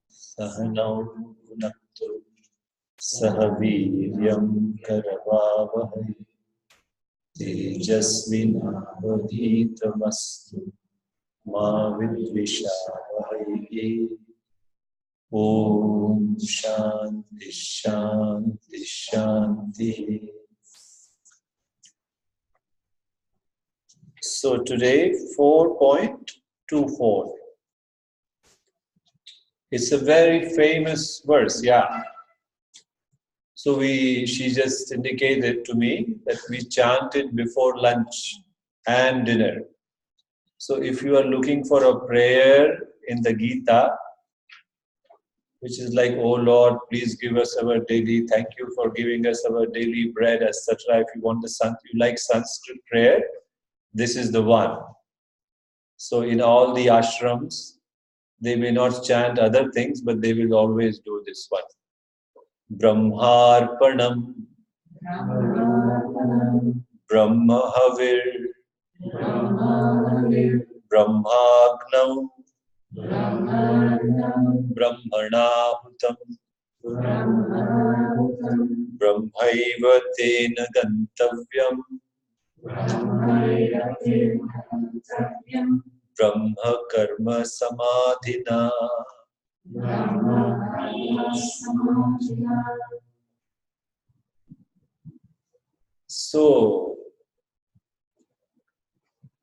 Sahanau Bhunaktu Sahaviryam Karavavahai Tejasvinavadhitamastu Ma Vidvishavahai. Om Shanti Shanti Shanti. So today 4.24. It's a very famous verse, yeah. So she just indicated to me that we chant it before lunch and dinner. So if you are looking for a prayer in the Gita, which is like, oh Lord, please give us our daily, thank you for giving us our daily bread, etc. If you want you like Sanskrit prayer, this is the one. So in all the ashrams, they may not chant other things, but they will always do this one. Brahmarpanam, Brahmahavir, Brahmagnau, Brahmanahutam, Brahmaiva tena gantavyam, Brahma karma samadhina. So,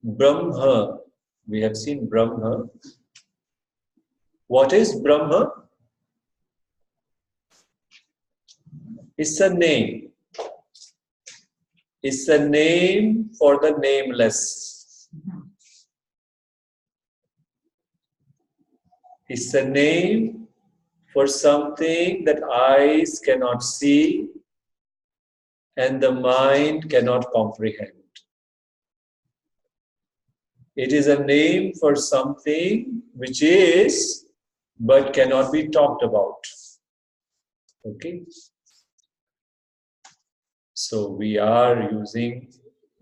Brahma, we have seen Brahma. What is Brahma? It's a name. It's a name for the nameless. It's a name for something that eyes cannot see and the mind cannot comprehend. It is a name for something which is but cannot be talked about. Okay? So we are using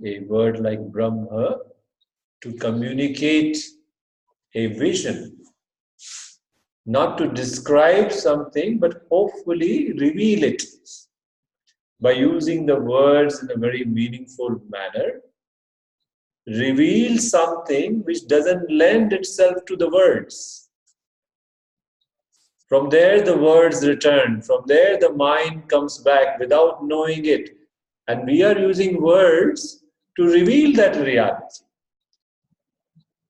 a word like Brahma to communicate a vision, not to describe something, but hopefully reveal it by using the words in a very meaningful manner. Reveal something which doesn't lend itself to the words. From there the words return. From there the mind comes back without knowing it. And we are using words to reveal that reality.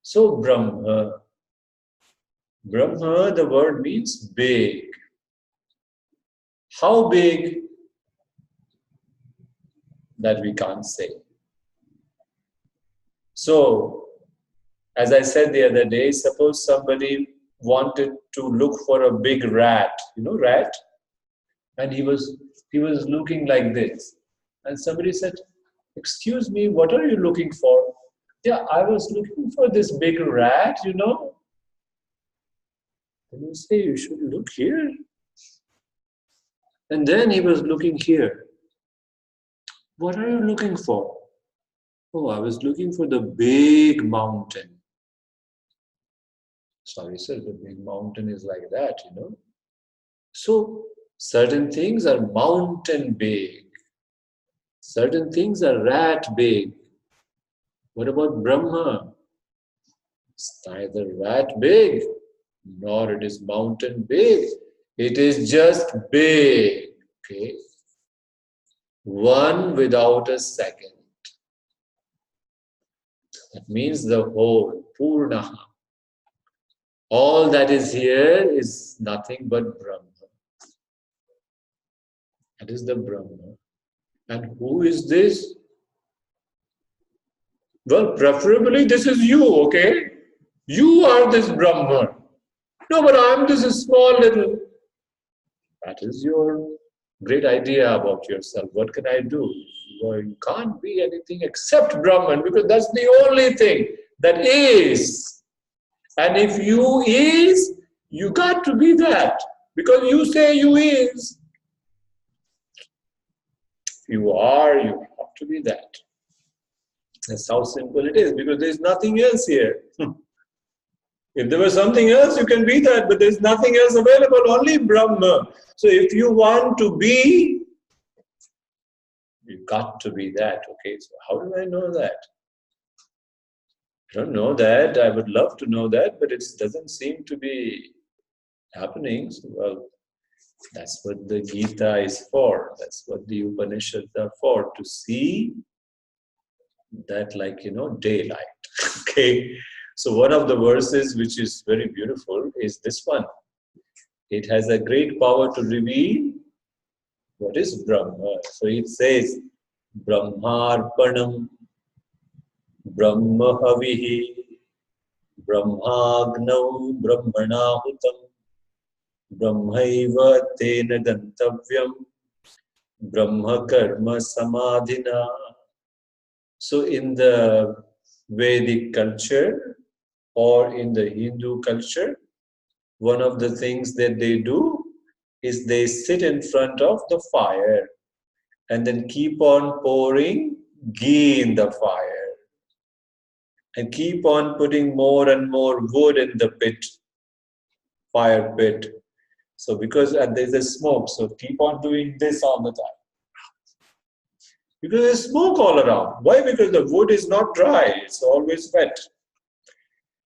So Brahma. Brahma, the word means big. How big? That we can't say. So, as I said the other day, suppose somebody wanted to look for a big rat, rat, and he was looking like this. And somebody said, excuse me, what are you looking for? Yeah, I was looking for this big rat, Then you say, you should look here. And then he was looking here. What are you looking for? Oh, I was looking for the big mountain. Sorry, sir, the big mountain is like that, So, certain things are mountain big. Certain things are rat big. What about Brahma? It's neither rat big, nor it is mountain big. It is just big. Okay? One without a second. That means the whole, Purnaha. All that is here is nothing but Brahma. That is the Brahma. And who is this? Well, preferably this is you, okay? You are this Brahma. No, but I'm this small little. That is your great idea about yourself. What can I do? Well, you can't be anything except Brahman, because that's the only thing that is. And if you is, you got to be that. Because you say you is. If you are, you have to be that. That's how simple it is, because there's nothing else here. If there was something else, you can be that, but there's nothing else available, only Brahma. So if you want to be, you've got to be that. Okay, so how do I know that? I don't know that. I would love to know that, but it doesn't seem to be happening. So, well, that's what the Gita is for. That's what the Upanishads are for, to see that, like, daylight. Okay. So one of the verses which is very beautiful is this one. It has a great power to reveal what is Brahma. So it says, Brahmarpanam, Brahmahavihi, Brahmagnau, Brahmanahutam, Brahmaiva tena gantavyam, Brahma karma samadhina. So in the Vedic culture or in the Hindu culture, one of the things that they do is they sit in front of the fire and then keep on pouring ghee in the fire and keep on putting more and more wood in the pit, fire pit. So because there's a smoke, so keep on doing this all the time. Because there's smoke all around. Why? Because the wood is not dry, it's always wet.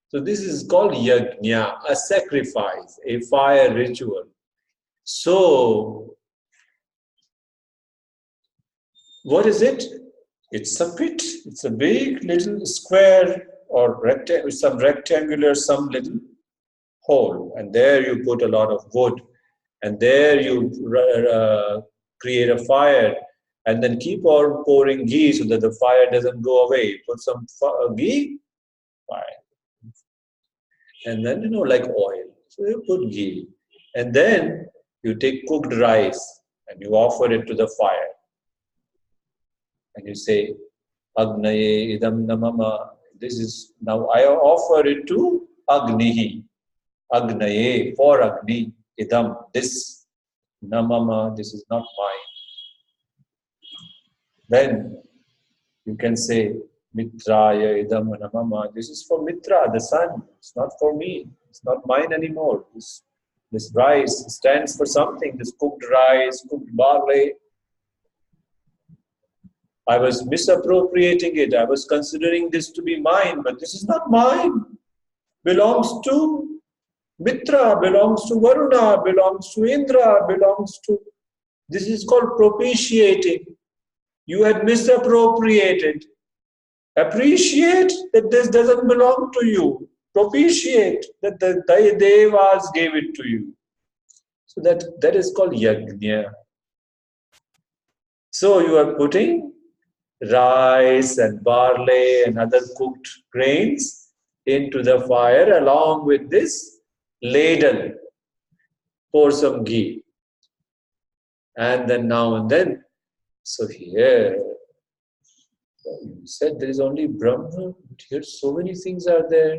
So this is called yajna, a sacrifice, a fire ritual. So, what is it? It's a pit. It's a big little square or rectangle, some rectangular, some little hole. And there you put a lot of wood. And there you create a fire. And then keep on pouring ghee so that the fire doesn't go away. Put some ghee, fire. And then, like oil. So you put ghee. And then you take cooked rice and you offer it to the fire. And you say, Agnaye idam namama. This is, now I offer it to Agnihi. Agnaye, for Agni, idam, this. Namama, this is not mine. Then you can say, Mitraya idam namama. This is for Mitra, the sun. It's not for me. It's not mine anymore. This rice stands for something. This cooked rice, cooked barley. I was misappropriating it. I was considering this to be mine, but this is not mine. Belongs to Mitra, belongs to Varuna, belongs to Indra, belongs to... This is called propitiating. You had misappropriated. Appreciate that this doesn't belong to you. Propitiate that the Devas gave it to you. So that is called yajna. So you are putting rice and barley and other cooked grains into the fire along with this ladle. Pour some ghee. And then now and then. So here, you said there is only Brahma, but here so many things are there.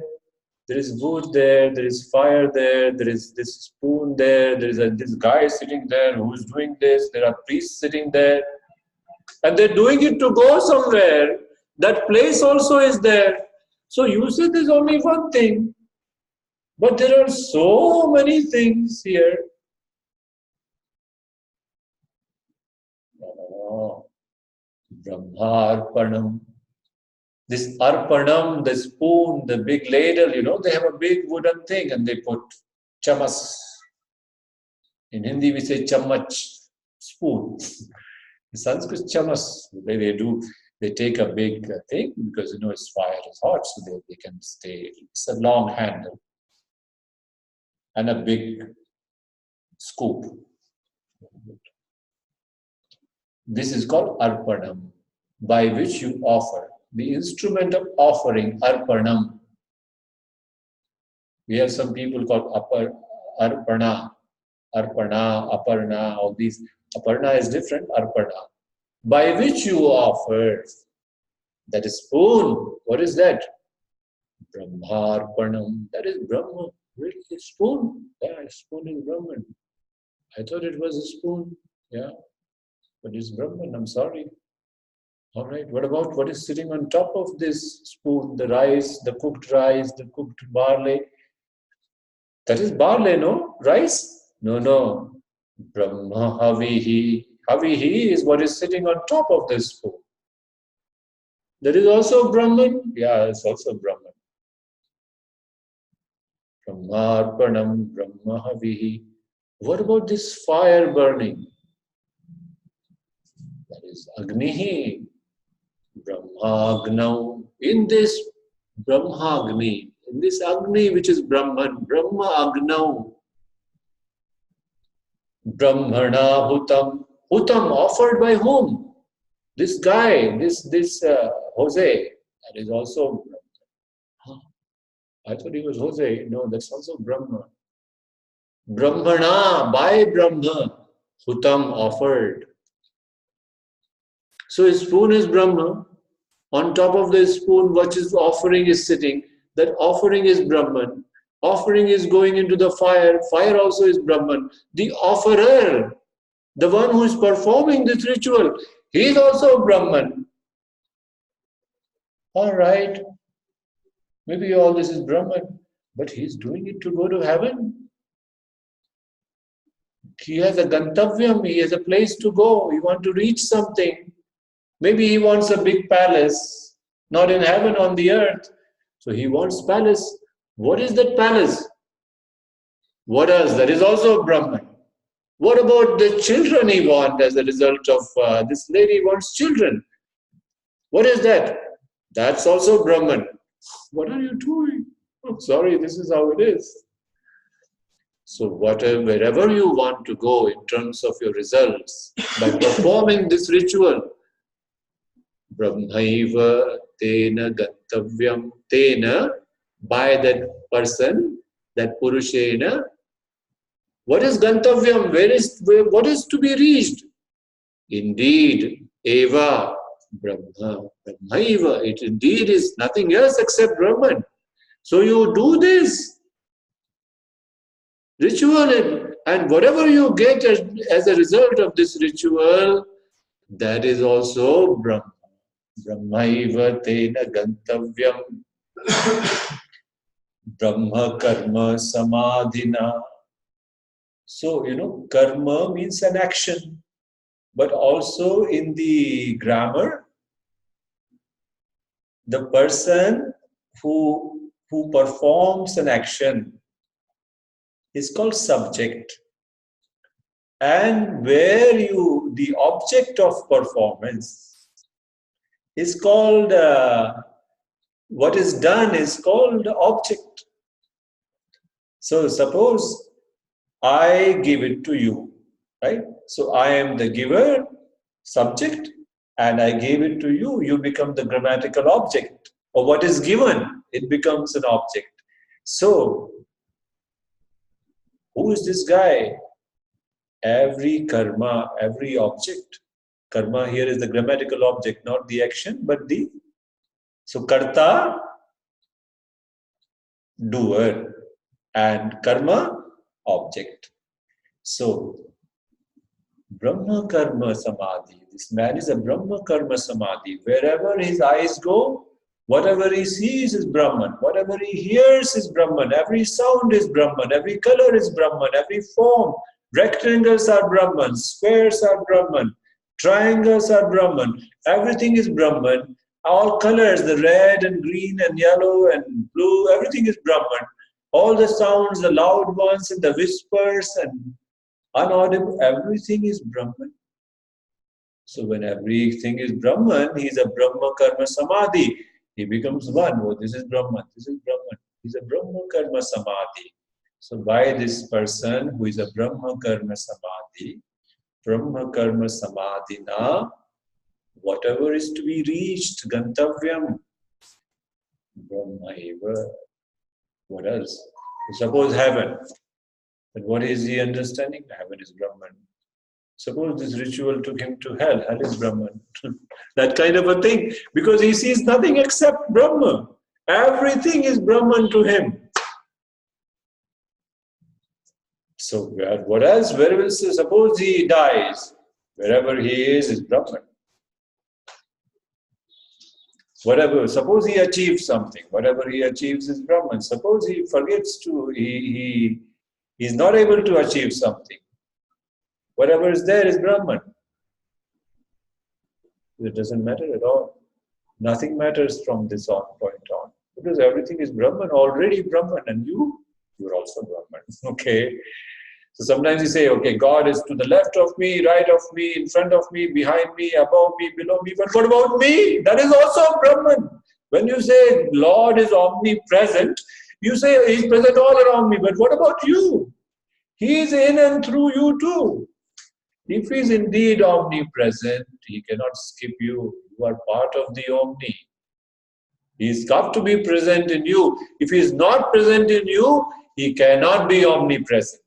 There is wood there, there is fire there is this spoon there is this guy sitting there who is doing this, there are priests sitting there. And they're doing it to go somewhere. That place also is there. So you said there's only one thing. But there are so many things here. No. Brahmarpanam. This arpanam, the spoon, the big ladle, they have a big wooden thing and they put chamas. In Hindi we say chamach, spoon. In Sanskrit, chamas, they take a big thing because its fire is hot, so they can stay. It's a long handle and a big scoop. This is called arpanam, by which you offer. The instrument of offering, arpanam. We have some people called arpana, aparna, all these. Aparna is different, arpana. By which you offer. That is spoon. What is that? Brahmarpanam. That is Brahma. Really? A spoon? Yeah, a spoon is Brahman. I thought it was a spoon. Yeah. But it's Brahman. I'm sorry. All right. What about what is sitting on top of this spoon? The rice, the cooked barley. That is barley, no? Rice? No, no. Brahma Havihi. Havihi is what is sitting on top of the spoon. That is also Brahman? Yeah, it's also Brahman. Brahmarpanam Brahma Havihi. What about this fire burning? That is Agnihi. Brahmagnau. In this Brahmagni, in this Agni which is Brahman, Brahma Agnau. Brahmana Hutam. Hutam offered by whom? This guy, this Jose. That is also Brahman. I thought he was Jose. No, that's also Brahma. Brahmana, by Brahma. Hutam offered. So his spoon is Brahma. On top of the spoon, what is offering is sitting. That offering is Brahman. Offering is going into the fire. Fire also is Brahman. The offerer, the one who is performing this ritual, he is also Brahman. All right. Maybe all this is Brahman, but he is doing it to go to heaven. He has a gantavyam, he has a place to go. He wants to reach something. Maybe he wants a big palace, not in heaven, on the earth. So he wants palace. What is that palace? What else? That is also Brahman. What about the children he wants as a result of this lady wants children? What is that? That's also Brahman. What are you doing? Oh, sorry, this is how it is. So wherever you want to go in terms of your results, by performing this ritual, Brahmaiva tena gantavyam tena, by that person, that Purushena. What is gantavyam? What is to be reached? Indeed, eva Brahma, Brahmaiva. It indeed is nothing else except Brahman. So you do this ritual, and whatever you get as a result of this ritual, that is also Brahma. Brahmaiva tena gantavyam Brahma karma samadhina. So, karma means an action, but also in the grammar, the person who performs an action is called subject. And where the object of performance is called, what is done is called object. So suppose I give it to you, right? So I am the giver, subject, and I gave it to you. You become the grammatical object. Or what is given, it becomes an object. So, who is this guy? Every karma, every object. Karma here is the grammatical object, not the action, but so karta, doer, and karma, object. So, Brahma Karma Samadhi. This man is a Brahma Karma Samadhi. Wherever his eyes go, whatever he sees is Brahman. Whatever he hears is Brahman. Every sound is Brahman. Every color is Brahman. Every form. Rectangles are Brahman. Squares are Brahman. Triangles are Brahman. Everything is Brahman. All colors, the red and green and yellow and blue, everything is Brahman. All the sounds, the loud ones and the whispers and unaudible, everything is Brahman. So when everything is Brahman, he is a Brahma Karma Samadhi. He becomes one. Oh, this is Brahman, this is Brahman. He is a Brahma Karma Samadhi. So by this person who is a Brahma Karma Samadhi, Brahma Karma Samadhina, whatever is to be reached, Gantavyam, Brahmaiva. What else? Suppose heaven. But what is he understanding? Heaven is Brahman. Suppose this ritual took him to hell. Hell is Brahman. That kind of a thing. Because he sees nothing except Brahma. Everything is Brahman to him. So what else? Where will suppose he dies? Wherever he is Brahman. Whatever, suppose he achieves something, whatever he achieves is Brahman. Suppose he forgets to, he's not able to achieve something. Whatever is there is Brahman. It doesn't matter at all. Nothing matters from this point on. Because everything is Brahman, already Brahman, and you're also Brahman. Okay? So sometimes you say, okay, God is to the left of me, right of me, in front of me, behind me, above me, below me. But what about me? That is also Brahman. When you say Lord is omnipresent, you say He's present all around me. But what about you? He is in and through you too. If He is indeed omnipresent, He cannot skip you. You are part of the Omni. He's got to be present in you. If He is not present in you, He cannot be omnipresent.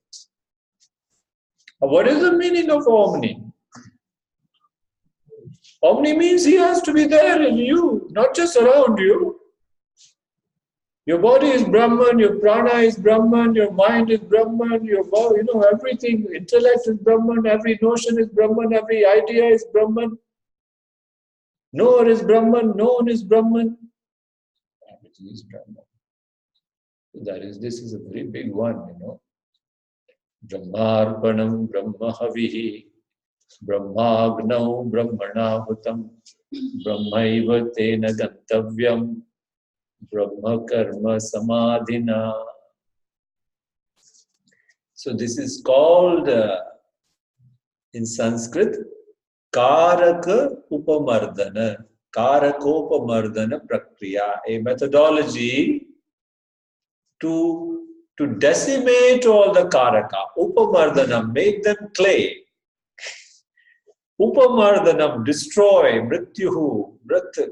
What is the meaning of Omni? Omni means He has to be there in you, not just around you. Your body is Brahman, your prana is Brahman, your mind is Brahman, your body, everything, intellect is Brahman, every notion is Brahman, every idea is Brahman. Knower is Brahman, known is Brahman. Everything is Brahman. This is a very big one, Brahmarpanam Brahmahavihi Brahmagnau Brahmanahutam Brahmaiva Tena Gantavyam Brahma Karma Samadhina. So this is called in Sanskrit Karaka Upamardana. Karakopamardana Prakriya, a methodology to decimate all the karaka. Upamardhanam, make them clay. Upamardhanam, destroy, mrityuhu, mrit.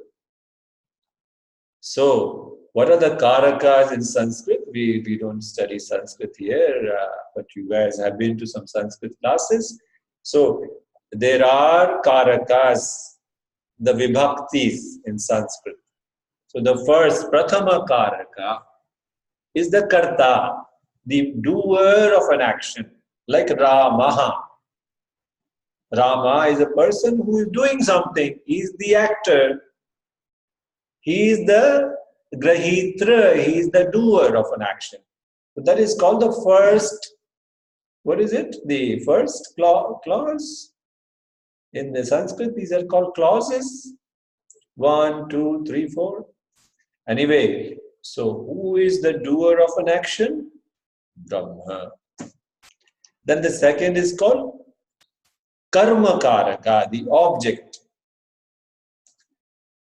So, what are the karakas in Sanskrit? We don't study Sanskrit here, but you guys have been to some Sanskrit classes. So, there are karakas, the vibhaktis in Sanskrit. So, the first, prathama karaka, is the karta, the doer of an action, like Rama. Rama is a person who is doing something. He is the actor. He is the grahitra. He is the doer of an action. So that is called the first, what is it? The first clause. In the Sanskrit, these are called clauses. 1, 2, 3, 4. Anyway, so who is the doer of an action? Brahma. Then the second is called karma karaka, the object.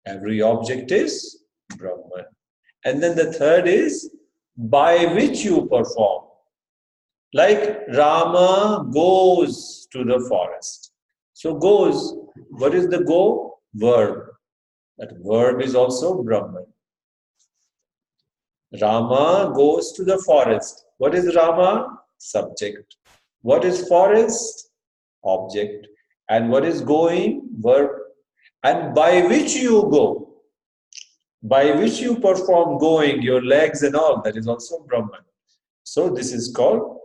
Every object is Brahman. And then the third is by which you perform. Like Rama goes to the forest. So goes, what is the go? Verb. That verb is also Brahman. Rama goes to the forest. What is Rama? Subject. What is forest? Object. And what is going? Verb. And by which you go, by which you perform going, your legs and all, that is also Brahman. So this is called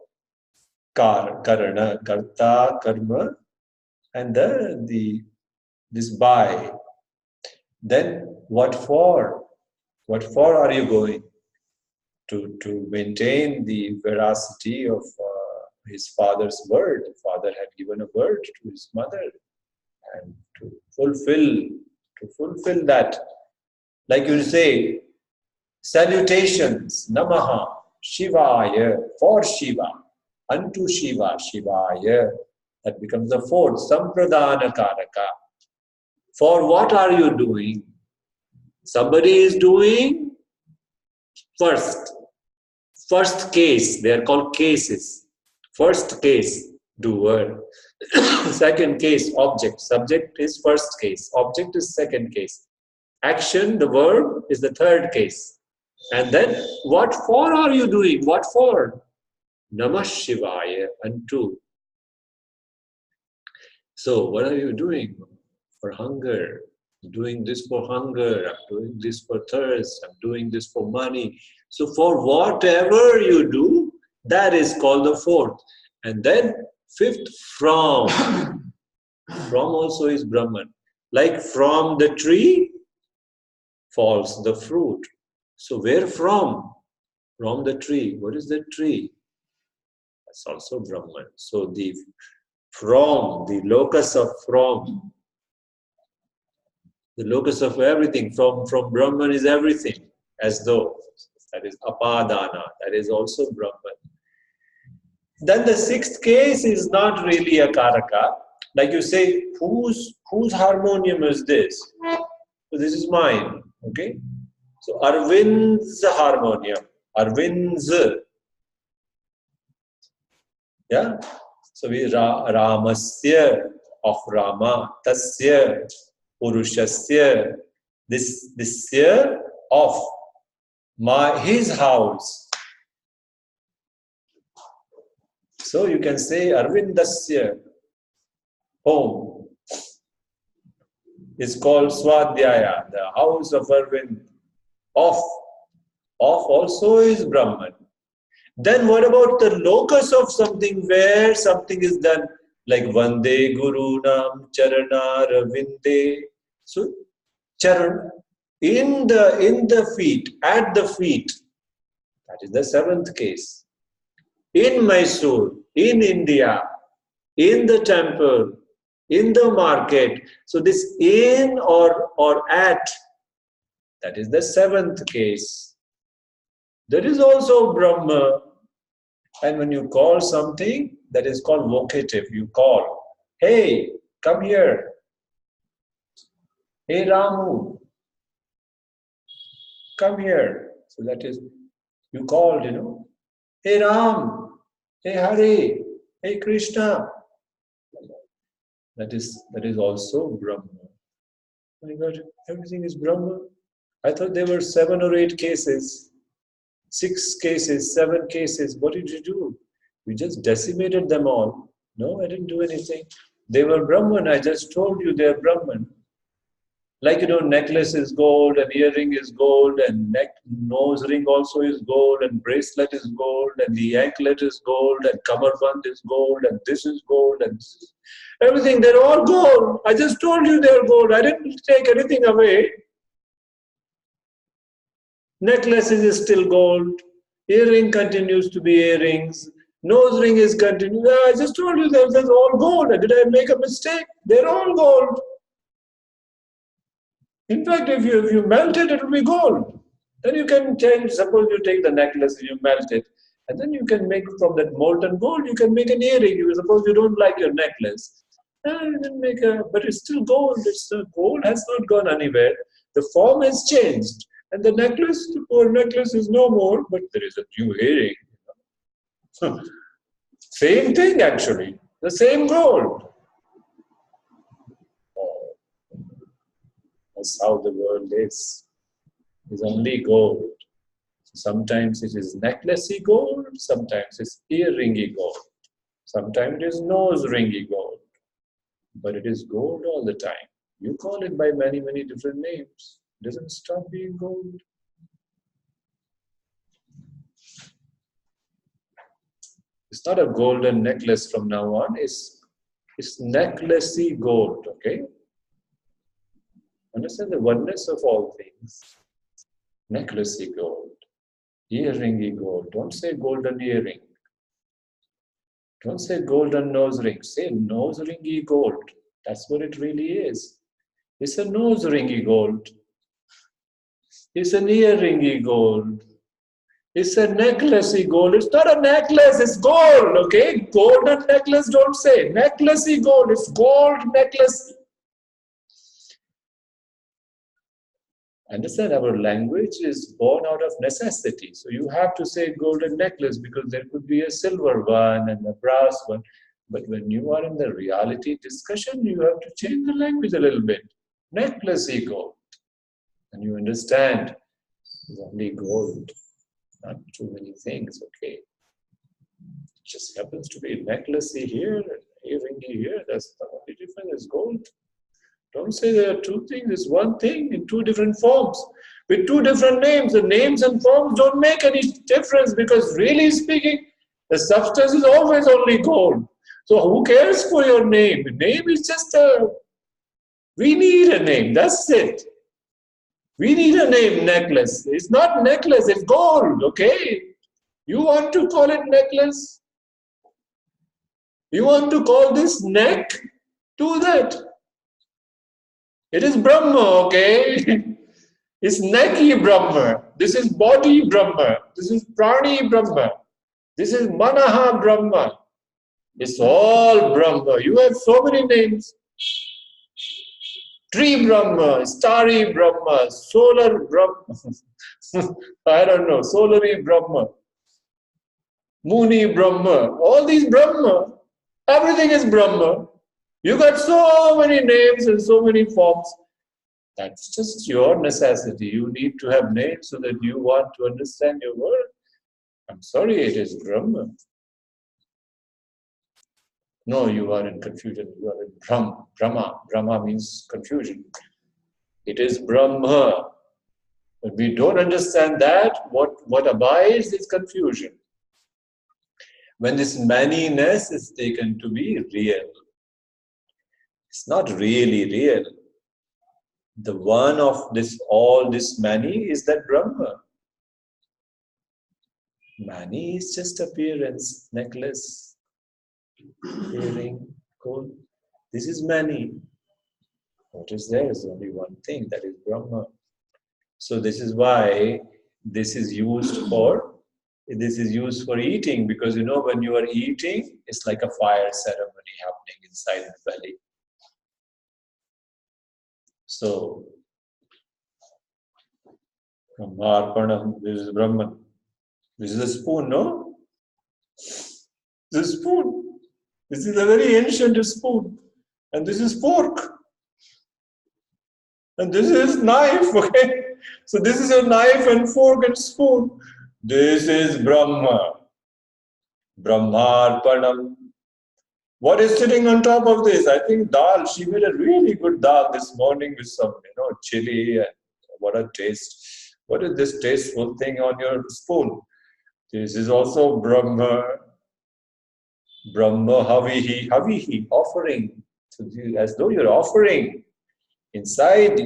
karana, karta, karma, and this by. Then what for? What for are you going? To maintain the veracity of his father's word. The father had given a word to his mother, and to fulfill that. Like you say, salutations, namaha, shivaya, for Shiva, unto Shiva, shivaya. That becomes the fourth, sampradana karaka. For what are you doing? Somebody is doing first case, they are called cases. First case, doer. Second case, object. Subject is first case. Object is second case. Action, the verb, is the third case. And then, what for are you doing? What for? Namah Shivaya, unto. So, what are you doing? For hunger. I'm doing this for hunger. I'm doing this for thirst. I'm doing this for money. So, for whatever you do, that is called the fourth. And then, fifth, from. From also is Brahman. Like from the tree, falls the fruit. So where from? From the tree. What is the tree? That's also Brahman. So the locus of from, the locus of everything, from Brahman is everything, as though. That is apadana. That is also Brahman. Then the sixth case is not really a karaka. Like you say, whose harmonium is this? So this is mine. Okay? So Arvind's harmonium. Arvind's. Yeah? So we Ramasya of Rama, Tasya, Purushasya, this year of his house. So you can say Arvindasya home is called Swadhyaya, the house of Arvind. Of also is Brahman. Then what about the locus of something where something is done, like Vande Guru Nam Charana Ravinde. So Charan in the feet, at the feet. That is the seventh case. In Mysore, in India, in the temple, in the market. So this in or at, that is the seventh case. There is also Brahma. And when you call something, that is called vocative. You call, hey, come here. Hey, Ramu, come here. So that is, you called, Hey, Ram, hey, Hari, hey, Krishna. That is also Brahma. My God, everything is Brahma. I thought there were 7 or 8 cases. 6 cases, 7 cases. What did you do? You just decimated them all. No, I didn't do anything. They were Brahman. I just told you they're Brahman. Like, necklace is gold, and earring is gold, and nose ring also is gold, and bracelet is gold, and the anklet is gold, and kamarband is gold, and this is gold, and everything. They're all gold. I just told you they're gold. I didn't take anything away. Necklace is still gold. Earring continues to be earrings. Nose ring is continued. I just told you they're all gold. Did I make a mistake? They're all gold. In fact, if you melt it, it will be gold. Then you can change. Suppose you take the necklace and you melt it, and then you can make from that molten gold. You can make an earring. Suppose you don't like your necklace, you can make but it's still gold. Gold has not gone anywhere. The form has changed. And the necklace, the poor necklace is no more, but there is a new earring. Same thing actually, the same gold. Oh, that's how the world is. It's only gold. Sometimes it is necklacey gold, sometimes it's earringy gold, sometimes it is nose ringy gold. But it is gold all the time. You call it by many, many different names. It doesn't stop being gold. It's not a golden necklace from now on. It's necklacey gold, okay? Understand the oneness of all things. Necklacey gold, earringy gold. Don't say golden earring. Don't say golden nose ring. Say nose ringy gold. That's what it really is. It's a nose ringy gold. It's an earringy gold. It's a necklacey gold. It's not a necklace, it's gold, okay? Golden necklace, don't say. Necklacey gold, it's gold necklace. Understand, our language is born out of necessity. So you have to say golden necklace because there could be a silver one and a brass one. But when you are in the reality discussion, you have to change the language a little bit. Necklacey gold. And you understand, it's only gold. Not too many things, okay? It just happens to be necklacey here, earringy here. That's the only difference, is gold. Don't say there are 2 things. It's one thing in 2 different forms. With 2 different names. The names and forms don't make any difference because really speaking, the substance is always only gold. So who cares for your name? The name is just we need a name. That's it. We need a name, necklace. It's not necklace, it's gold, okay? You want to call it necklace? You want to call this neck? Do that. It is Brahma, okay? It's Neki Brahma. This is body Brahma. This is Prani Brahma. This is Manaha Brahma. It's all Brahma. You have so many names. Tree Brahma, Starry Brahma, Solar Brahma. I don't know, Solary Brahma, Mooni Brahma. All these Brahma. Everything is Brahma. You got so many names and so many forms. That's just your necessity. You need to have names so that you want to understand your world. I'm sorry, it is Brahma. No, you are in confusion. You are in Brahma. Brahma means confusion. It is Brahma. But we don't understand that. What abides is confusion. When this manyness is taken to be real, it's not really real. The one of this, all this many is that Brahma. Many is just appearance, necklace, earring, gold. This is many. What is there is only one thing, that is Brahma. So this is why this is used for eating, because you know when you are eating, it's like a fire ceremony happening inside the belly. So Brahmarpanam, this is Brahman. This is a spoon, no? This is a spoon. This is a very ancient spoon. And this is fork. And this is knife, okay? So this is a knife and fork and spoon. This is Brahma. Brahmarpanam. What is sitting on top of this? I think dal. She made a really good dal this morning with some, chili, and what a taste. What is this tasteful thing on your spoon? This is also Brahma. Brahma Havihi, offering. So as though you're offering. Inside,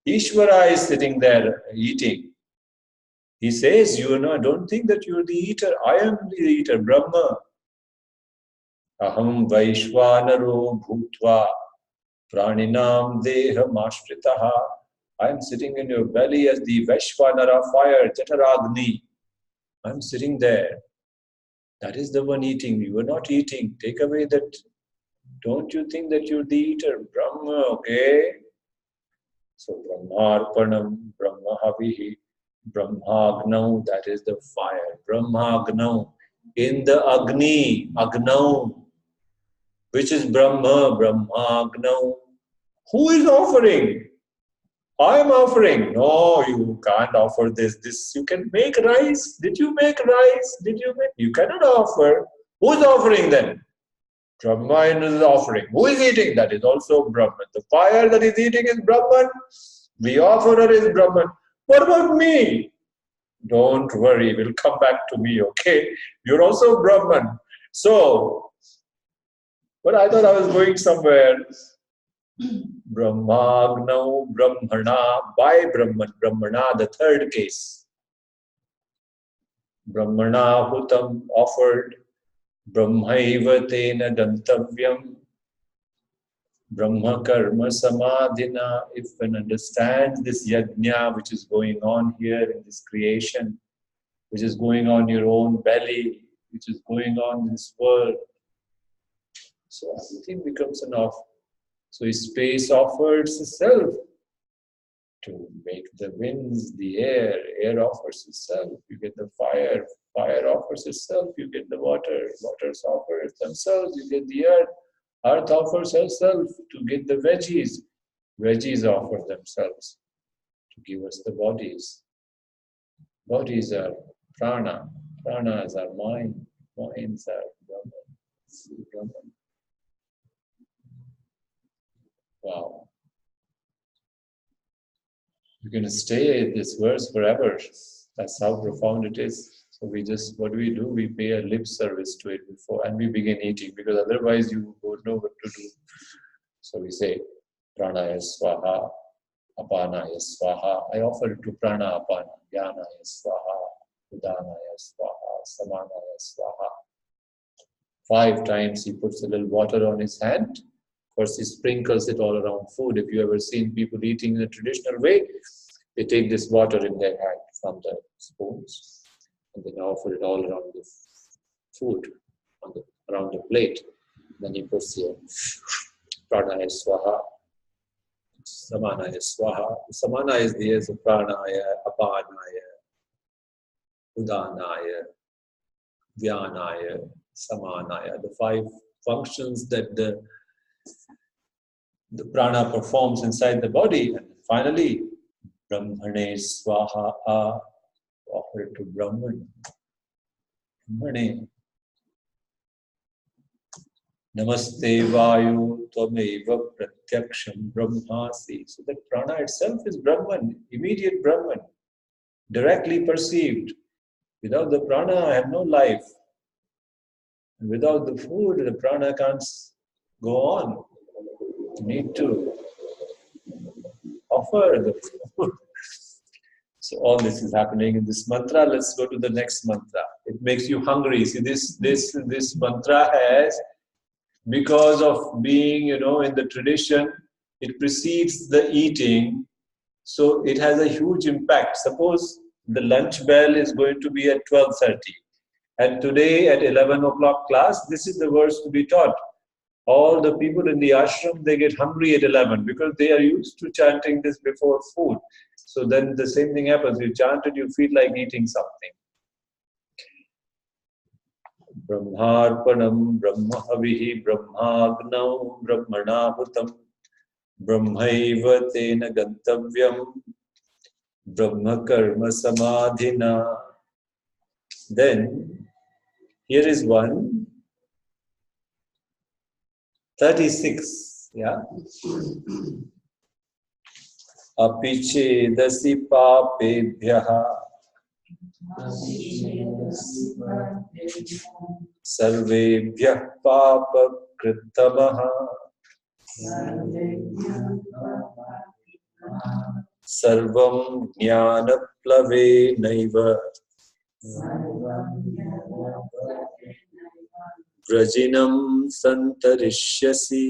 Ishvara is sitting there eating. He says, don't think that you're the eater. I am the eater, Brahma. Aham Vaishvanaro Bhutva Praninam Deham Ashtritaha. I am sitting in your belly as the Vaishvanara fire, Jataragni. I'm sitting there. That is the one eating. You are not eating. Take away that. Don't you think that you're the eater? Brahma, okay? So Brahmarpanam, Brahma Havihi, Brahmagnau, that is the fire. Brahmagnau, in the Agni, Agnau, which is Brahma, Brahmagnau. Who is offering? I am offering. No, you can't offer this. You can make rice. Did you make rice? You cannot offer. Who is offering then? Brahma is offering. Who is eating? That is also Brahman. The fire that is eating is Brahman. The offerer is Brahman. What about me? Don't worry, we'll come back to me, okay? You're also Brahman. So, but I thought I was going somewhere. Brahmagnau, Brahmana, by Brahman, Brahmana, the third case. Brahmana hutam, offered. Brahmaiva tena dantavyam. Brahma karma samadhina. If one understands this yajna which is going on here in this creation, which is going on in your own belly, which is going on in this world, so everything becomes an offer. So space offers itself to make the winds, the air offers itself. You get the fire offers itself. You get the waters offer themselves. You get the earth offers herself to get the veggies offer themselves to give us the bodies. Bodies are prana is our mind, minds are Brahman. Wow. You're going to stay at this verse forever. That's how profound it is. So what do? We pay a lip service to it before, and we begin eating, because otherwise you won't know what to do. So we say, Pranaya Swaha, Apanaya Swaha. I offer it to Prana Apana. Vyanaya Swaha. Udanaya Swaha. Samanaya Swaha. 5 times he puts a little water on his hand. First he sprinkles it all around food. If you ever seen people eating in a traditional way, they take this water in their hand from the spoons and then offer it all around the food, around the plate. Then he puts here Pranaya Swaha, Samanaya Swaha. Samana is the years of Pranaya, Apanaya, Udanaya, Vyanaya, Samanaya, the 5 functions that the prana performs inside the body. And finally, Brahmane Swaha, offer it to Brahman. Brahmane. Namaste Vayu Tvameva Pratyaksham Brahmasi. So that prana itself is Brahman, immediate Brahman, directly perceived. Without the prana, I have no life. And without the food, the prana can't go on. You need to offer the food. So all this is happening in this mantra. Let's go to the next mantra. It makes you hungry. See, this mantra has, because of being, in the tradition, it precedes the eating. So it has a huge impact. Suppose the lunch bell is going to be at 12:30. And today at 11 o'clock class, this is the verse to be taught. All the people in the ashram, they get hungry at 11 because they are used to chanting this before food. So then the same thing happens. You chant it, you feel like eating something. Brahmarpanam Brahmahavihi Brahmagnau Brahmanahutam Brahmaiva Tena Gantavyam Brahmakarma Samadhina. Then, here is one. 36, yeah. Apiche dasi papebhyaha sarvebhyah papa kritamaha sarvam jnana plave naiva vrajinam santarishyasi.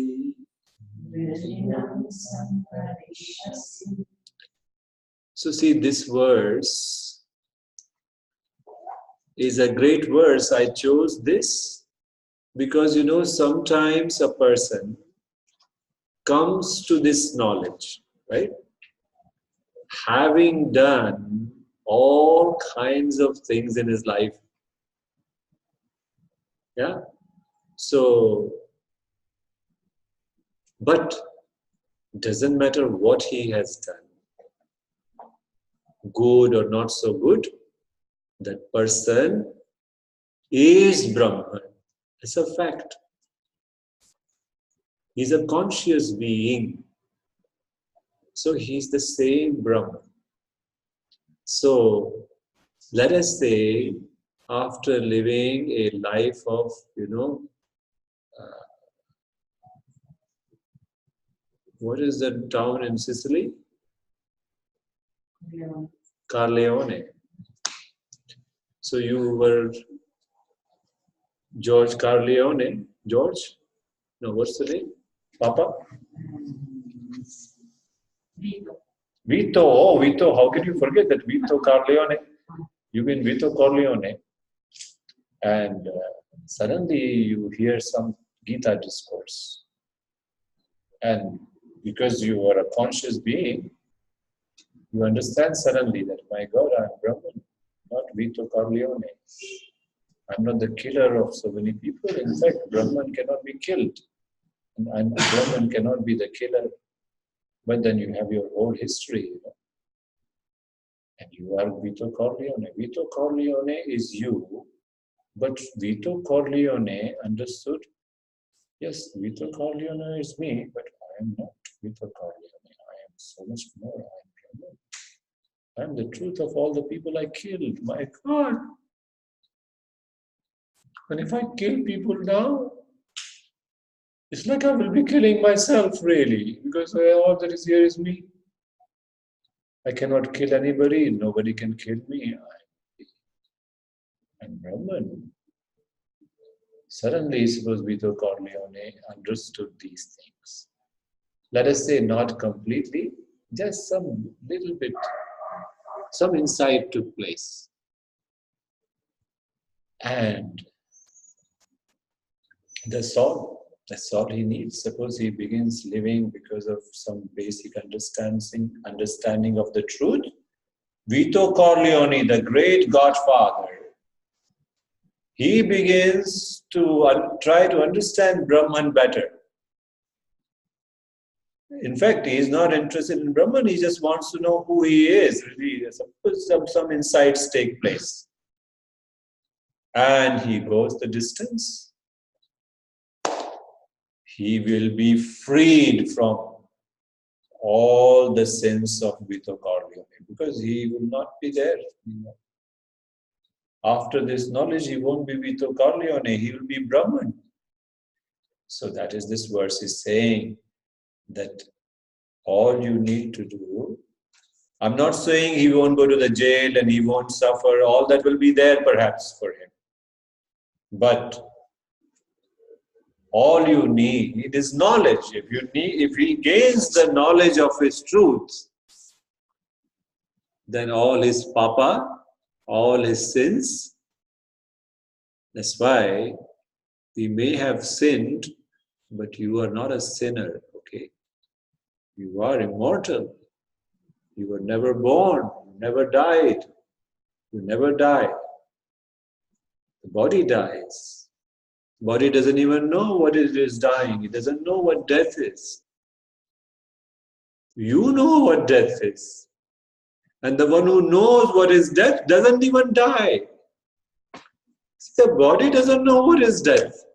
So see, this verse is a great verse. I chose this because, sometimes a person comes to this knowledge, right? Having done all kinds of things in his life. Yeah. So, but doesn't matter what he has done, good or not so good, that person is Brahman. It's a fact. He's a conscious being. So he's the same Brahman. So let us say, after living a life of, what is the town in Sicily? Corleone. So you were George Corleone. George? No, what's the name? Papa? Vito. Oh, Vito. How can you forget that? Vito Corleone. You've been Vito Corleone. And suddenly you hear some Gita discourse. And because you are a conscious being, you understand suddenly that, my God, I'm Brahman, not Vito Corleone. I'm not the killer of so many people. In fact, Brahman cannot be killed. And Brahman cannot be the killer. But then you have your whole history, And you are Vito Corleone. Vito Corleone is you. But Vito Corleone understood, yes, Vito Corleone is me, but I am not Vito Corleone. I am so much more. I am Brahman. I am the truth of all the people I killed. My God. And if I kill people now, it's like I will be killing myself, really, because all that is here is me. I cannot kill anybody, nobody can kill me. I'm Brahman. Suddenly, suppose Vito Corleone understood these things. Let us say not completely, just some little bit, some insight took place. And that's all he needs. Suppose he begins living because of some basic understanding of the truth. Vito Corleone, the great godfather, he begins to try to understand Brahman better. In fact, he is not interested in Brahman, he just wants to know who he is. Really, some insights take place. And he goes the distance. He will be freed from all the sins of Vito Corleone because he will not be there. After this knowledge, he won't be Vito Corleone, he will be Brahman. So that is this verse is saying that all you need to do, I'm not saying he won't go to the jail and he won't suffer, all that will be there perhaps for him. But all you need is knowledge. If he gains the knowledge of his truth, then all his papa, all his sins, that's why we may have sinned, but you are not a sinner, okay? You are immortal. You were never born, you never died. You never die. The body dies. Body doesn't even know what it is dying. It doesn't know what death is. You know what death is. And the one who knows what is death doesn't even die. The body doesn't know what is death.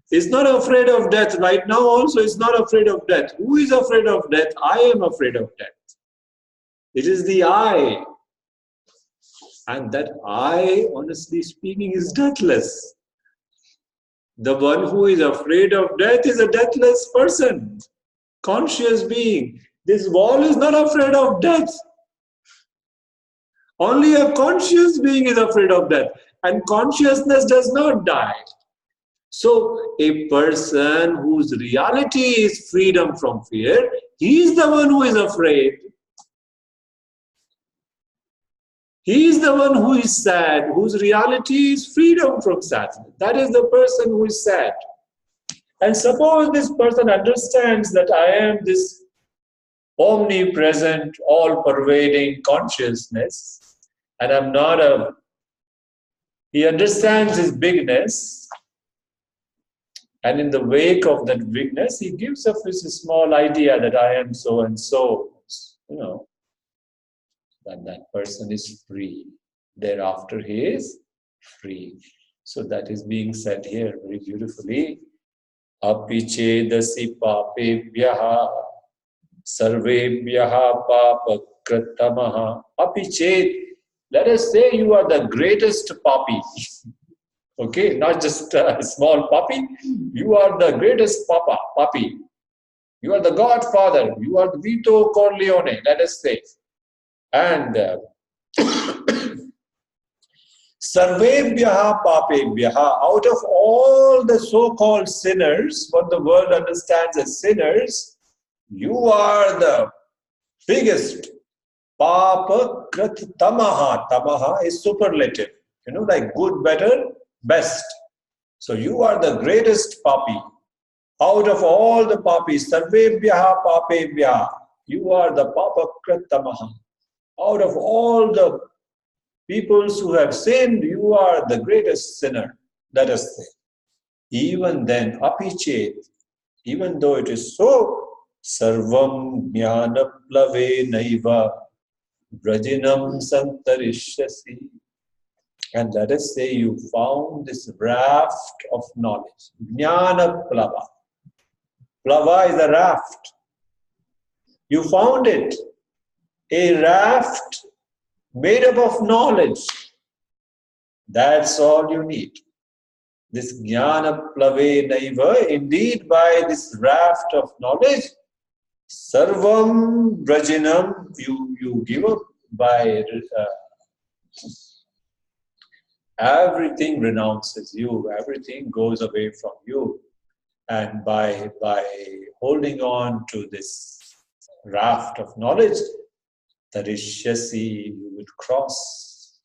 It's not afraid of death. Right now also it's not afraid of death. Who is afraid of death? I am afraid of death. It is the I. And that I, honestly speaking, is deathless. The one who is afraid of death is a deathless person, conscious being. This wall is not afraid of death. Only a conscious being is afraid of death. And consciousness does not die. So a person whose reality is freedom from fear, he is the one who is afraid. He is the one who is sad, whose reality is freedom from sadness. That is the person who is sad. And suppose this person understands that I am this omnipresent, all-pervading consciousness, and I'm not a... He understands his bigness, and in the wake of that bigness, he gives us a small idea that I am so and so, then that person is free. Thereafter he is free. So that is being said here very beautifully. Api chedasi papebhyaha sarvebhyaha papa kratamaha. Api ched. Let us say you are the greatest papi. Okay, not just a small puppy. You are the greatest papi. You are the godfather. You are the Vito Corleone, let us say. And Sarvebhyaha papebhyaha, out of all the so-called sinners, what the world understands as sinners, you are the biggest. Papa krat tamaha. Tamaha is superlative. Like good, better, best. So you are the greatest papi. Out of all the papis, Sarvebhyaha papebhyaha, you are the Papa krat tamaha. Out of all the peoples who have sinned, you are the greatest sinner, let us say. Even then, apichet, even though it is so, sarvam jnana plave naiva brajinam santarishyasi. And let us say you found this raft of knowledge. Jnana plava. Plava is a raft. You found it. A raft made up of knowledge. That's all you need. This jnana plave naiva, indeed by this raft of knowledge, Sarvam Brajinam, you give up by everything renounces you, everything goes away from you. And by holding on to this raft of knowledge, Tarishyasi, you would cross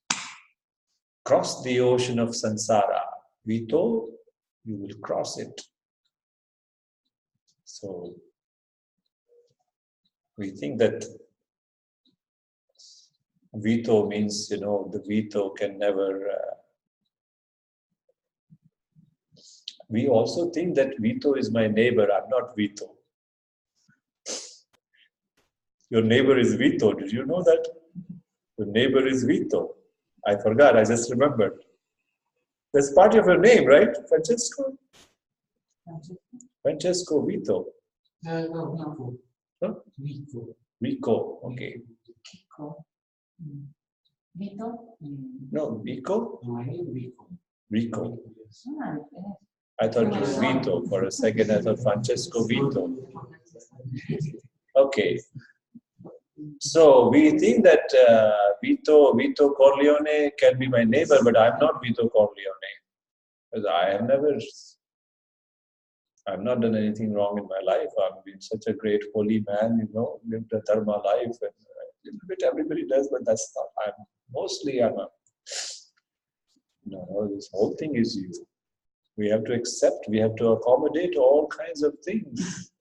the ocean of samsara. Vito, you will cross it. So we think that Vito means, the Vito can never. We also think that Vito is my neighbor. I'm not Vito. Your neighbor is Vito. Did you know that? Your neighbor is Vito. I forgot. I just remembered. That's part of your name, right? Francesco? Francesco Vito. No. Huh? Vico. Okay. Vito? No, Vico? Vico. Ah, I thought it was Vito. For a second, I thought Francesco Vito. Okay. So we think that Vito Corleone can be my neighbor, but I'm not Vito Corleone. Because I've not done anything wrong in my life. I've been such a great holy man, lived a dharma life. And a little bit everybody does, but that's not. No, this whole thing is you. We have to accept, we have to accommodate all kinds of things.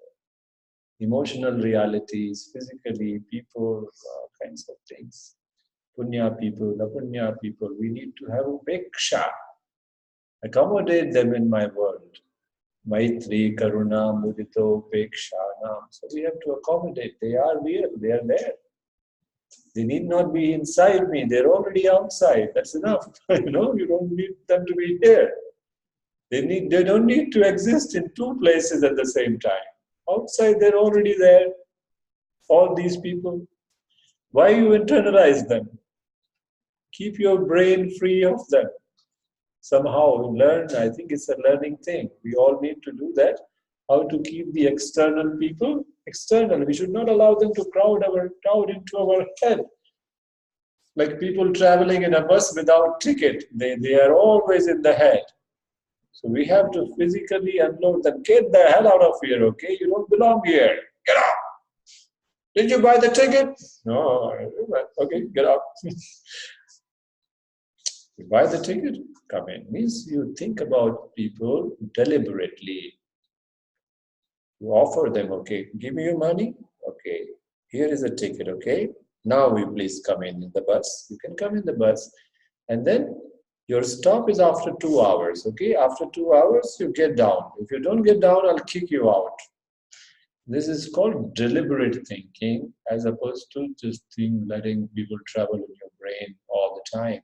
Emotional realities, physically, people, all kinds of things. Punya people, apunya people, we need to have upeksha. Accommodate them in my world. Maitri, Karuna, Mudito, Upeksha, Nam. So we have to accommodate. They are real, they are there. They need not be inside me, they're already outside. That's enough. You don't need them to be here. They don't need to exist in two places at the same time. Outside, they're already there. All these people. Why you internalize them? Keep your brain free of them. Somehow learn. I think it's a learning thing. We all need to do that. How to keep the external people external. We should not allow them to crowd into our head. Like people traveling in a bus without ticket. They are always in the head. So we have to physically unload them. Get the hell out of here, okay? You don't belong here. Get out. Did you buy the ticket? No. Okay, get out. You buy the ticket, come in. Means you think about people deliberately. You offer them, okay, give me your money. Okay, here is a ticket, okay? Now will you please come in the bus. You can come in the bus. And then your stop is after 2 hours, okay? After 2 hours, you get down. If you don't get down, I'll kick you out. This is called deliberate thinking as opposed to just letting people travel in your brain all the time.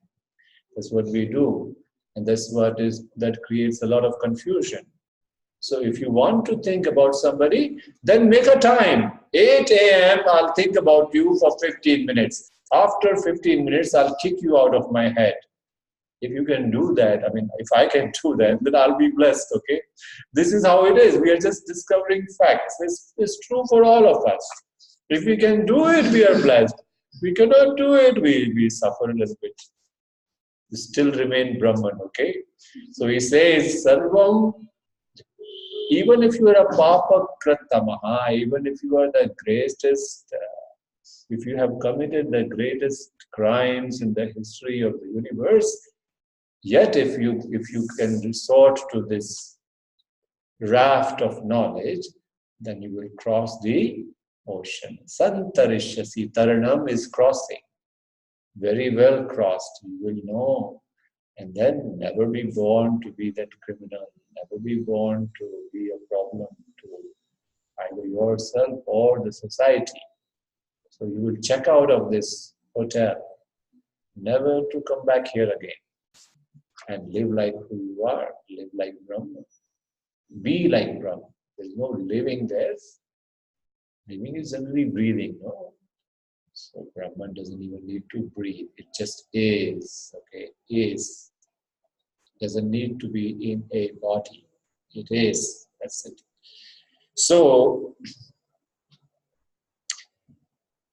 That's what we do. And that creates a lot of confusion. So if you want to think about somebody, then make a time. 8 a.m. I'll think about you for 15 minutes. After 15 minutes, I'll kick you out of my head. If you can do that, if I can do that, then I'll be blessed, okay? This is how it is. We are just discovering facts. This is true for all of us. If we can do it, we are blessed. We cannot do it, we suffer a little bit. We still remain Brahman, okay? So he says, Sarvam, even if you are a Papa Kratamaha, even if you are the greatest, if you have committed the greatest crimes in the history of the universe, yet if you can resort to this raft of knowledge, then you will cross the ocean. Santarishyasi, Taranam is crossing. Very well crossed, you will know. And then never be born to be that criminal, never be born to be a problem to either yourself or the society. So you will check out of this hotel, never to come back here again, and live like who you are, live like Brahma. Be like Brahma. There's no living there. Living is generally breathing, no? So Brahman doesn't even need to breathe. It just is, okay? Is. Doesn't need to be in a body. It is. That's it. So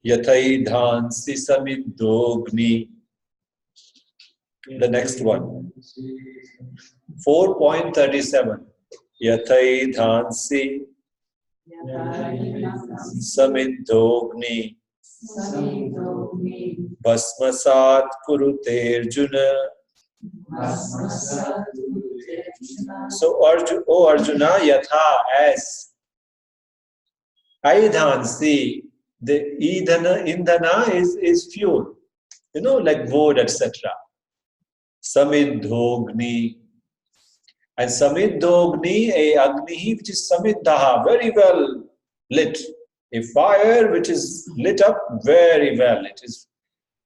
Yathaidhansi Samidogni. The next one. 4.37. Yathaidhansi Samidogni Bhasmasat Kurute Arjuna. So Arjuna, Yatha, as Aidhansi, the Indhana is fuel, like wood, etc. Samidhogni. And Samidhogni, a Agni, which is Samiddaha, very well lit. A fire which is lit up very well.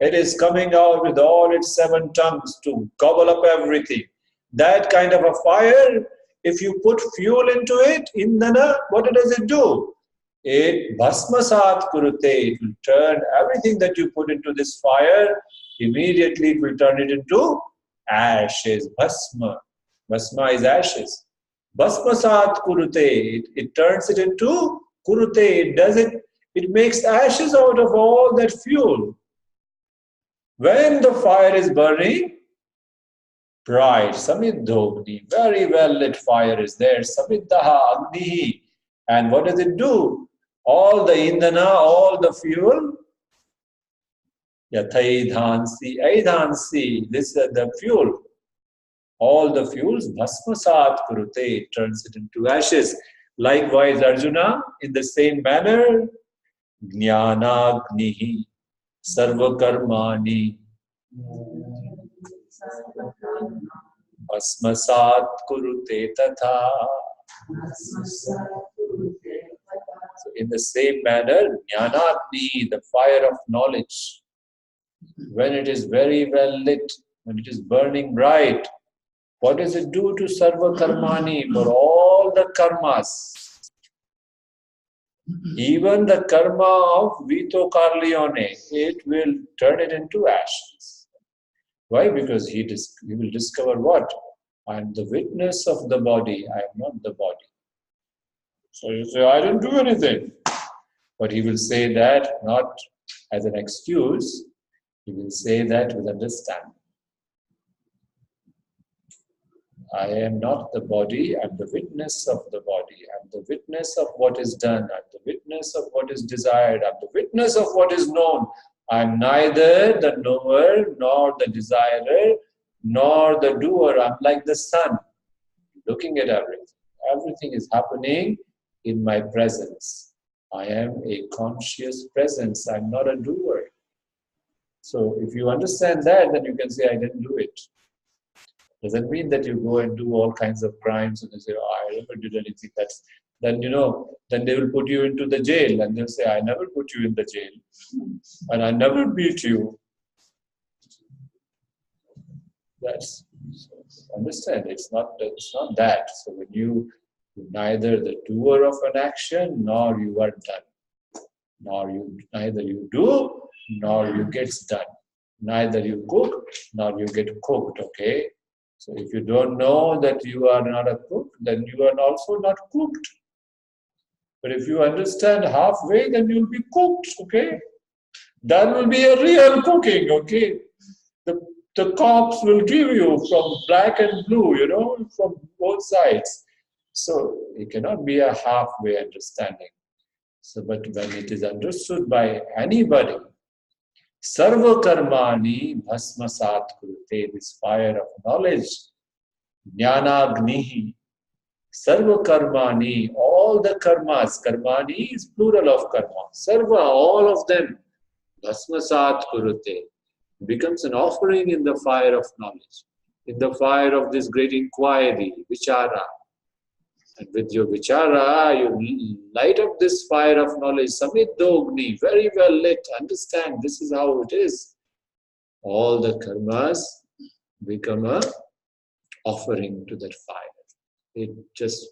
It is coming out with all its 7 tongues to gobble up everything. That kind of a fire, if you put fuel into it, Indhana, what does it do? It bhasmasat kurute. It will turn everything that you put into this fire, immediately it will turn it into ashes. Bhasma. Bhasma is ashes. Bhasmasat kurute. It turns it into kurute. It makes ashes out of all that fuel. When the fire is burning, bright, samidhogni, very well lit fire is there, samiddaha agnihi. And what does it do? All the indhana, all the fuel, yathaidhansi, aidhansi, this is the fuel. All the fuels, bhasmasat kurute, turns it into ashes. Likewise, Arjuna, in the same manner, jnanagnihi. Sarva karmani bhasmasat kurute tatha. So in the same manner, jnanagni, the fire of knowledge, when it is very well lit, when it is burning bright, what does it do to sarva karmani, for all the karmas? Even the karma of Vito Corleone, it will turn it into ashes. Why? Because he will discover what? I am the witness of the body, I am not the body. So you say, I didn't do anything. But he will say that not as an excuse, he will say that with understanding. I am not the body, I am the witness of the body. I am the witness of what is done. I am the witness of what is desired. I am the witness of what is known. I am neither the knower, nor the desirer, nor the doer. I am like the sun, looking at everything. Everything is happening in my presence. I am a conscious presence. I am not a doer. So if you understand that, then you can say, I didn't do it. Doesn't mean that you go and do all kinds of crimes and you say, oh, I never did anything. Then they will put you into the jail and they'll say, I never put you in the jail and I never beat you. Understand, it's not that. So when you neither the doer of an action nor you are done, neither you do nor you gets done, neither you cook nor you get cooked. Okay. So if you don't know that you are not a cook, then you are also not cooked. But if you understand halfway, then you'll be cooked, okay? That will be a real cooking, okay? The cops will give you from black and blue, from both sides. So it cannot be a halfway understanding. So, but when it is understood by anybody, Sarva karmani bhasmasat kurute, this fire of knowledge, jnanagnihi, sarva karmani, all the karmas, karmani is plural of karma, sarva, all of them, bhasmasat kurute, becomes an offering in the fire of knowledge, in the fire of this great inquiry, vichara. And with your vichara, you light up this fire of knowledge, samidhogni, very well lit. Understand, this is how it is. All the karmas become an offering to that fire. It just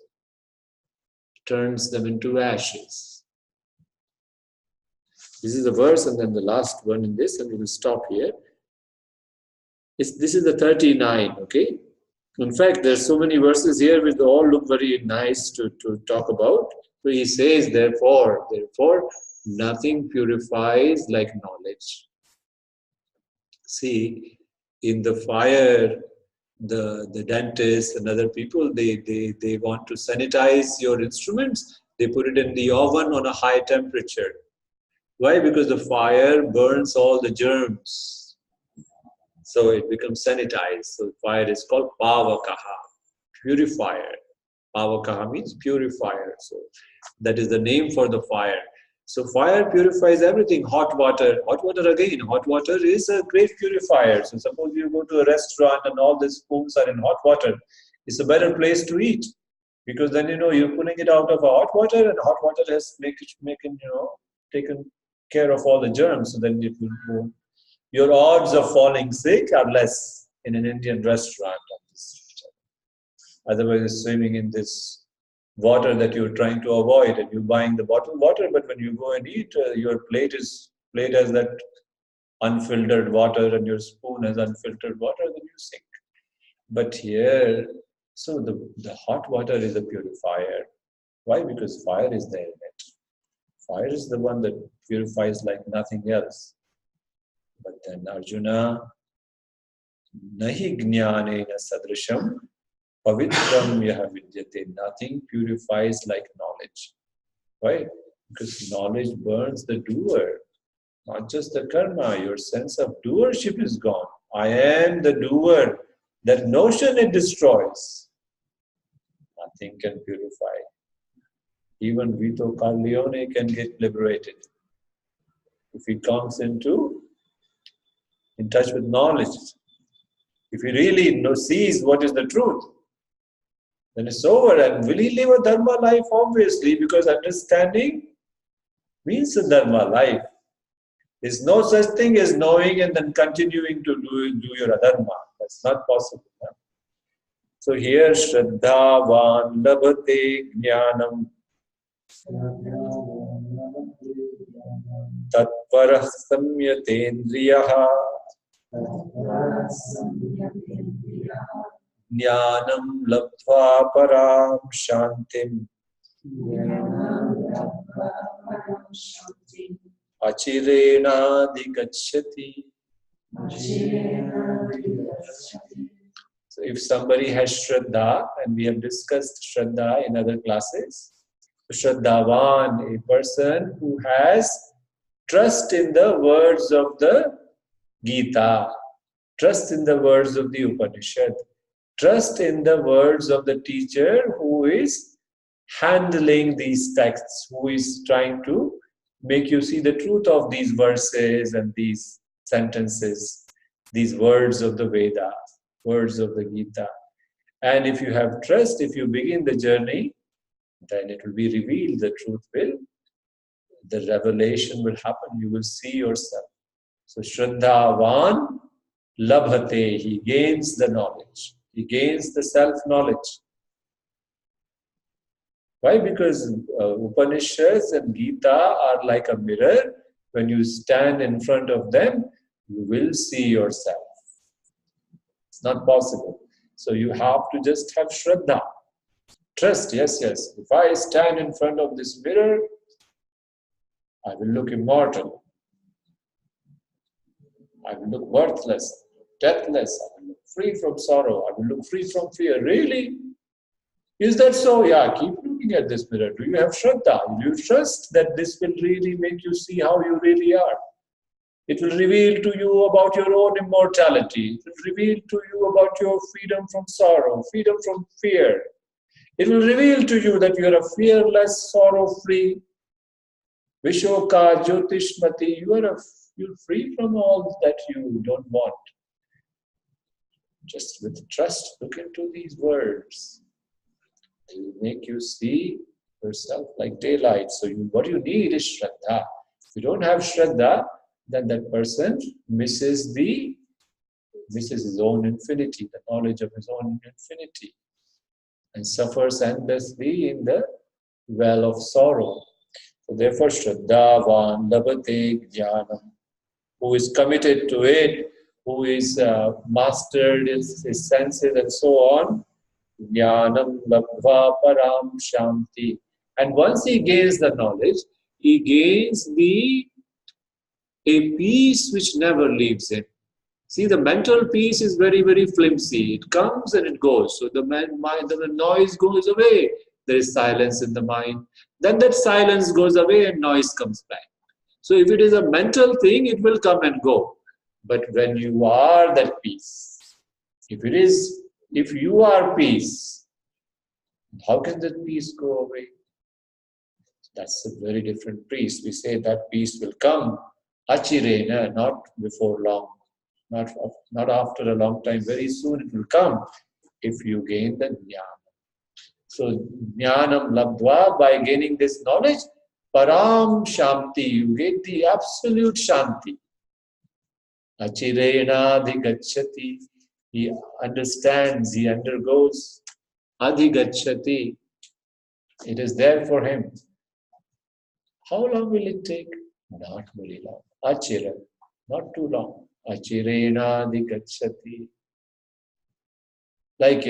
turns them into ashes. This is the verse, and then the last one in this, and we will stop here. This is the 39, okay? In fact, there's so many verses here which all look very nice to talk about. So he says, therefore, Nothing purifies like knowledge. See, in the fire, the dentist and other people, they want to sanitize your instruments. They put it in the oven on a high temperature. Why? Because the fire burns all the germs. So it becomes sanitized. So fire is called pavakaha, purifier. Pavakaha means purifier. So that is the name for the fire. So fire purifies everything. Hot water again. Hot water is a great purifier. So suppose you go to a restaurant and all the spoons are in hot water, it's a better place to eat, because then you're pulling it out of a hot water, and hot water has taken care of all the germs. So then your odds of falling sick are less in an Indian restaurant. Otherwise, swimming in this water that you're trying to avoid, and you're buying the bottled water, but when you go and eat, your plate has that unfiltered water and your spoon has unfiltered water, then you sink. But here, so the hot water is a purifier. Why? Because fire is there in it. Fire is the one that purifies like nothing else. But then Arjuna, nahi jnanena sadrisham pavitram yaha vidyate. Nothing purifies like knowledge. Why? Because knowledge burns the doer, not just the karma. Your sense of doership is gone. I am the doer. That notion it destroys. Nothing can purify. Even Vito Corleone can get liberated if he comes in touch with knowledge. If he really sees what is the truth, then it's over. And will he live a dharma life? Obviously, because understanding means a dharma life. There's no such thing as knowing and then continuing to do your adharma. That's not possible. No? So here, Shraddhavan labhate jnanam tatparah samyatendriyaha jnanam labdva param shantim achirena digacchati. So if somebody has Shraddha, and we have discussed Shraddha in other classes, Shraddhavan, a person who has trust in the words of the Gita, trust in the words of the Upanishad, trust in the words of the teacher who is handling these texts, who is trying to make you see the truth of these verses and these sentences, these words of the Veda, words of the Gita. And if you have trust, if you begin the journey, then it will be revealed, the revelation will happen, you will see yourself. So Shraddhavan labhate, he gains the knowledge, he gains the self-knowledge. Why? Because Upanishads and Gita are like a mirror. When you stand in front of them, you will see yourself. It's not possible. So you have to just have Shraddha. Trust, yes. If I stand in front of this mirror, I will look immortal. I will look worthless, deathless. I will look free from sorrow. I will look free from fear. Really? Is that so? Yeah, keep looking at this mirror. Do you have Shraddha? Do you trust that this will really make you see how you really are? It will reveal to you about your own immortality. It will reveal to you about your freedom from sorrow, freedom from fear. It will reveal to you that you are a fearless, sorrow-free, Vishoka, Jyotishmati. You're free from all that you don't want. Just with trust, look into these words. They will make you see yourself like daylight. So what you need is Shraddha. If you don't have Shraddha, then that person misses his own infinity, the knowledge of his own infinity, and suffers endlessly in the well of sorrow. So therefore, Shraddhavan labhate jnanam, who is committed to it, who is mastered his senses and so on, jnanam labdva param shanti. And once he gains the knowledge, he gains a peace which never leaves him. See, the mental peace is very, very flimsy. It comes and it goes. So the mind, the noise goes away. There is silence in the mind. Then that silence goes away and noise comes back. So if it is a mental thing, it will come and go. But when you are that peace, if you are peace, how can that peace go away? That's a very different peace. We say that peace will come, achirena, not before long, not after a long time. Very soon it will come if you gain the jnana. So jnanam labdva, by gaining this knowledge, param shanti, you get the absolute shanti. Achirena adhigacchati, he understands, he undergoes. Adhigacchati, it is there for him. How long will it take? Not very long. Achira, not too long. Achirena adhigacchati. Like,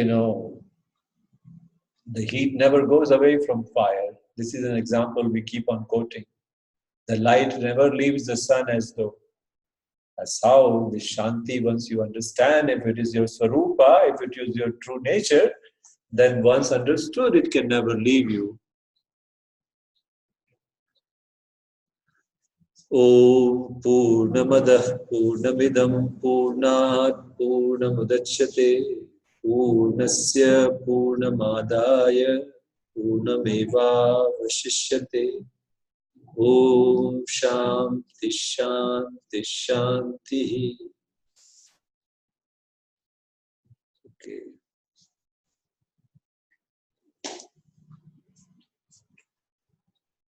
the heat never goes away from fire. This is an example we keep on quoting. The light never leaves the sun as though. That's how the Shanti, once you understand, if it is your Swarupa, if it is your true nature, then once understood, it can never leave you. Om Purnamadah Purnamidam Purnat Purnamudachyate Purnasya Purnamadaya Purnameva Vashishyate. Om Shanti Shanti Shanti.